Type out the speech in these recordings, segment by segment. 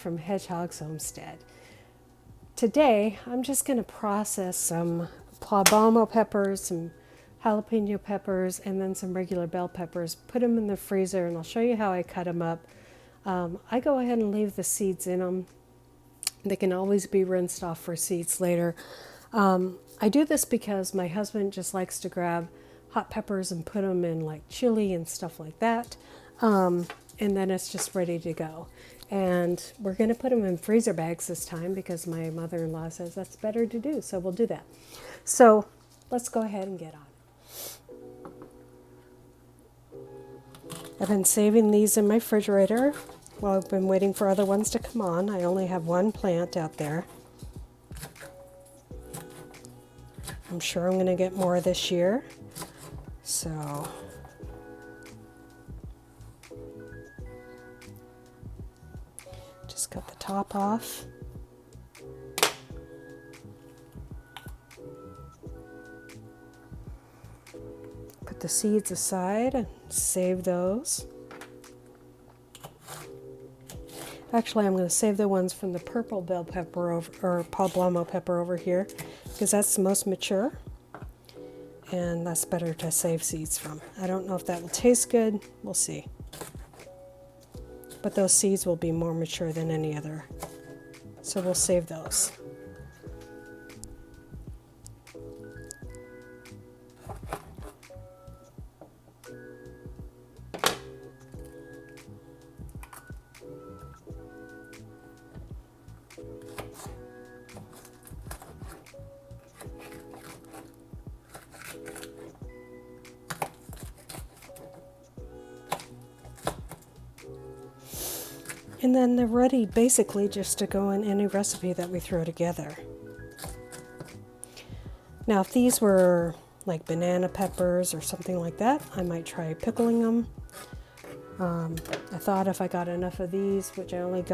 from Hedgehog's Homestead. Today I'm just going to process some poblano peppers, some jalapeno peppers, and then some regular bell peppers, put them in the freezer, and I'll show you how I cut them up. I go ahead and leave the seeds in them. They can always be rinsed off for seeds later. I do this because my husband just likes to grab hot peppers and put them in like chili and stuff like that. And then it's just ready to go. And we're going to put them in freezer bags this time because my mother-in-law says that's better to do. So we'll do that. So let's go ahead and get on. I've been saving these in my refrigerator while I've been waiting for other ones to come on. I only have one plant out there. I'm sure I'm going to get more this year. So just cut the top off. Put the seeds aside and save those. Actually, I'm going to save the ones from the purple bell pepper or poblano pepper over here because that's the most mature. And that's better to save seeds from. I don't know if that will taste good. We'll see. But those seeds will be more mature than any other. So we'll save those. And then they're ready basically just to go in any recipe that we throw together. Now if these were like banana peppers or something like that, I might try pickling them. I thought if I got enough of these, which I didn't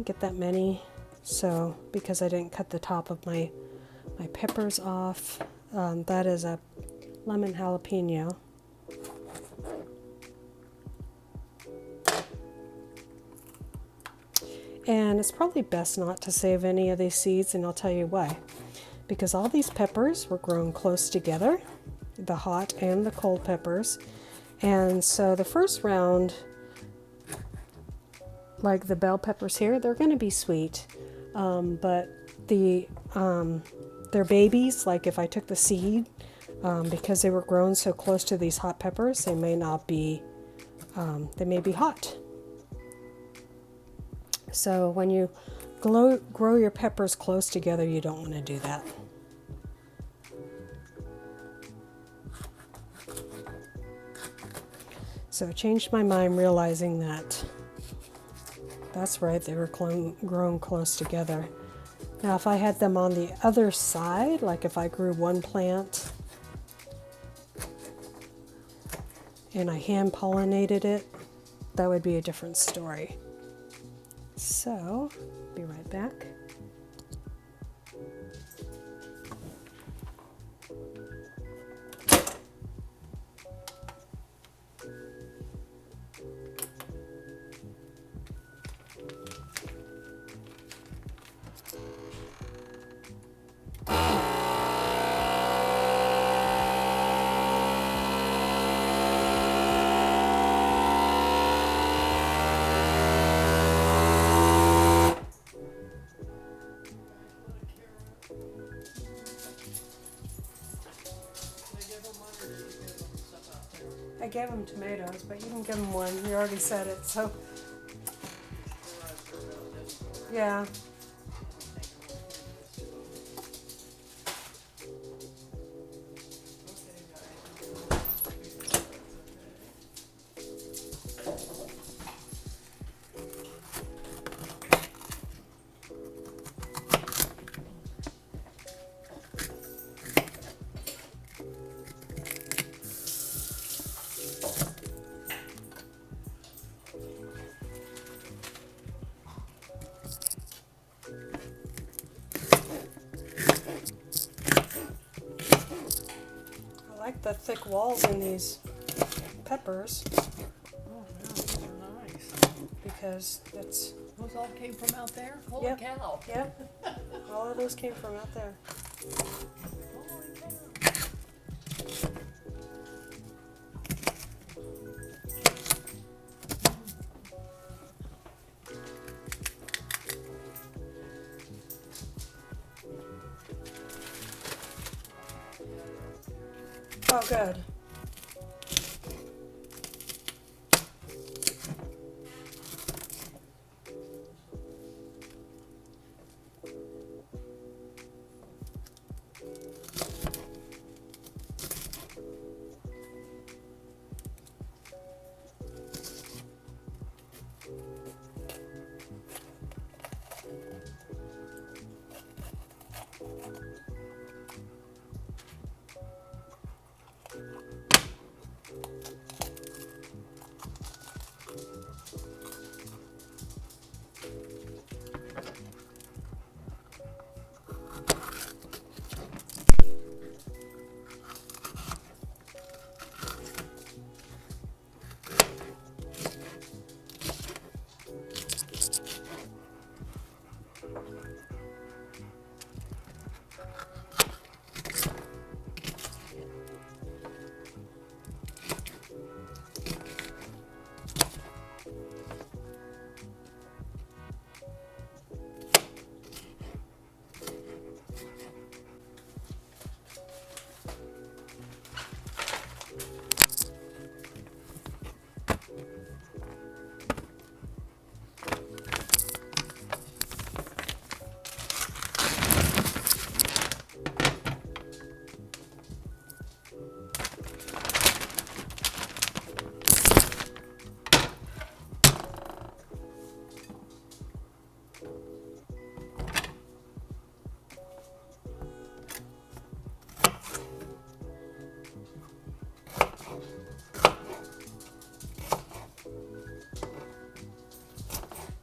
get that many, so because I didn't cut the top of my peppers off. That is a lemon jalapeno. And it's probably best not to save any of these seeds, and I'll tell you why. Because all these peppers were grown close together, the hot and the cold peppers. And so the first round, like the bell peppers here, they're going to be sweet. But they're babies, like if I took the seed, because they were grown so close to these hot peppers, they may not be, they may be hot. So when you grow your peppers close together, you don't want to do that. So I changed my mind realizing that that's right, they were grown close together. Now if I had them on the other side, like if I grew one plant and I hand pollinated it, that would be a different story. So, be right back. I gave them tomatoes, but you can give them one. You already said it, so. Yeah. like the thick walls in these peppers. Oh, yeah, these are nice. because that's... Those all came from out there? Holy Yep. cow. Yep, all of those came from out there. Holy cow. Oh, good.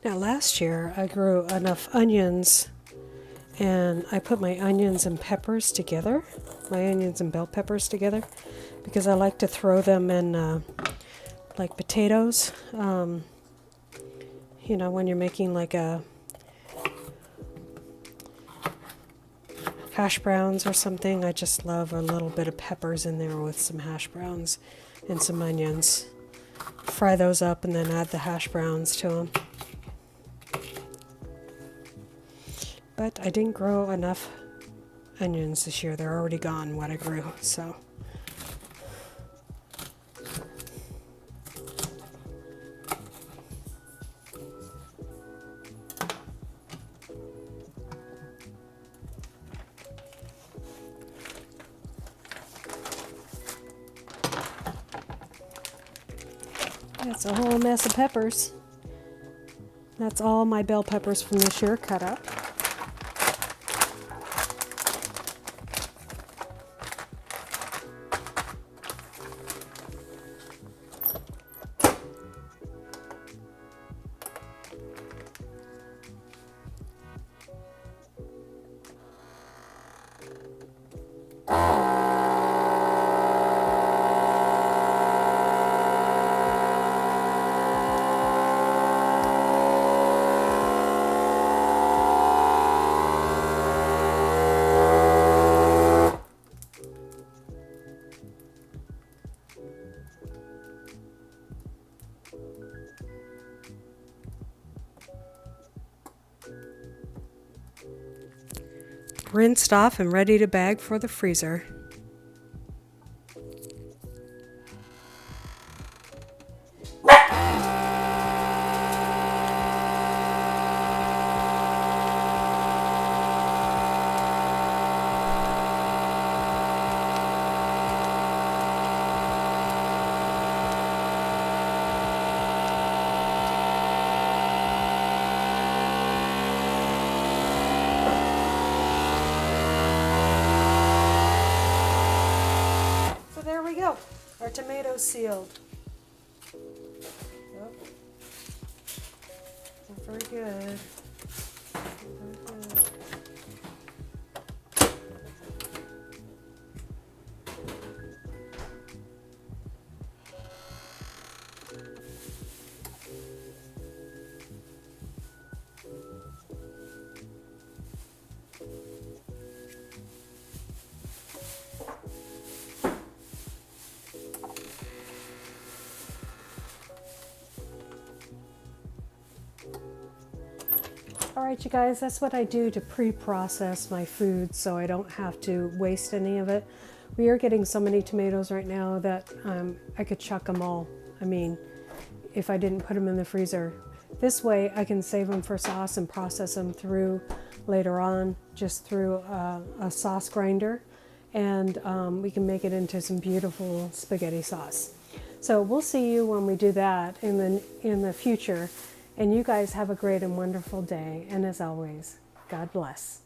Now last year I grew enough onions and I put my onions and peppers together, my onions and bell peppers together, because I like to throw them in like potatoes. You know, when you're making like a hash browns or something, I just love a little bit of peppers in there with some hash browns and some onions. Fry those up and then add the hash browns to them. But I didn't grow enough onions this year. They're already gone, what I grew, so. That's a whole mess of peppers. That's all my bell peppers from this year cut up. Rinsed off and ready to bag for the freezer. Our tomatoes sealed. Yep. Very good. Very good. right, you guys, that's what I do to pre-process my food so I don't have to waste any of it. We are getting so many tomatoes right now that I could chuck them all. I mean, if I didn't put them in the freezer. This way I can save them for sauce and process them through later on, just through a sauce grinder. And we can make it into some beautiful spaghetti sauce. So we'll see you when we do that in the future. And you guys have a great and wonderful day. And as always, God bless.